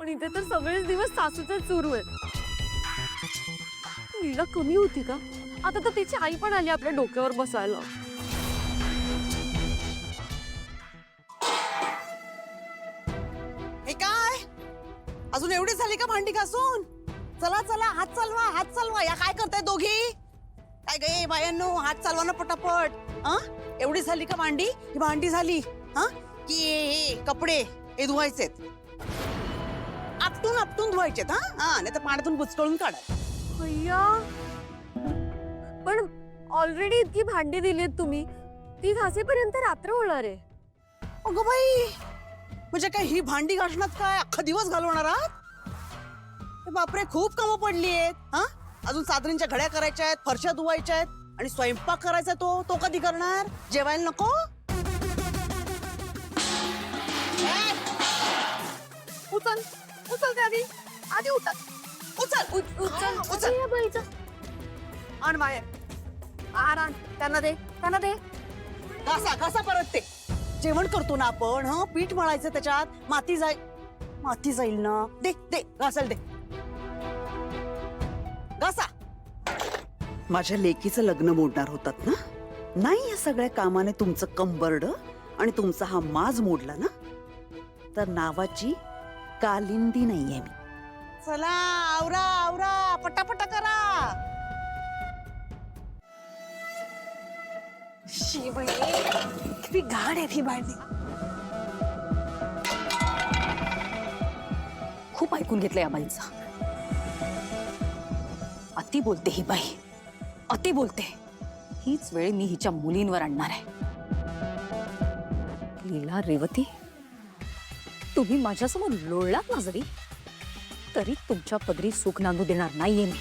पण इथे तर सगळेच दिवस सासूचे सुरू आहेत. लीला कमी होती का? आता तर तिची आई पण आली आपल्या डोक्यावर बसायला. हे काय अजून एवढी झाली का भांडी घासून? चला चला हात चालवा या काय करताय दोघी? काय गे बायांनो, हात चालवा ना पटापट. हा एवढी झाली का भांडी? ही भांडी झाली हा की हे कपडे हे धुवायचेत, आपटून आपटून धुवायचेत. हा हा नाही तर पाण्यातून बुचकळून काढा. भैया पण ऑलरेडी इतकी भांडी दिलीत तुम्ही, ती घासेपर्यंत रात्र होणार आहे. अगं बाई, म्हणजे काय ही भांडी घासण्यात काय अख्खा दिवस घालवणार आहात? हे बापरे, खूप कामं पडली आहेत. हा अजून सादरींच्या घड्या करायच्या आहेत, फरशा धुवायच्या आहेत आणि स्वयंपाक करायचा तो कधी करणार? जेवायला नको? उचल उचल ते आधी उठा. उचल उचल या बाईचं. आण बाहेर. आराम त्यांना दे घासा परत ते. जेवण करतो ना आपण, हा पीठ मळायचं, त्याच्यात माती जाईल ना. दे दे घासायला दे. घासा. माझ्या लेकीचं लग्न मोडणार होतात ना, नाही या सगळ्या कामाने तुमचं कंबरड आणि तुमचा हा माज मोडला ना, तर नावाची कालिंदी नाहीये मी. चला आवरा पटापटा करा. किती घाण आहे ही भांडी. खूप ऐकून घेतलं या बाईचं. अति बोलते ही बाई, अति बोलते. हीच वेळ मी हिच्या मुलींवर आणणार आहे. लीला, रेवती, तुम्ही माझ्यासमोर लोळलात ना जरी, तरी तुमच्या पदरी सुख नांदू देणार नाहीये मी.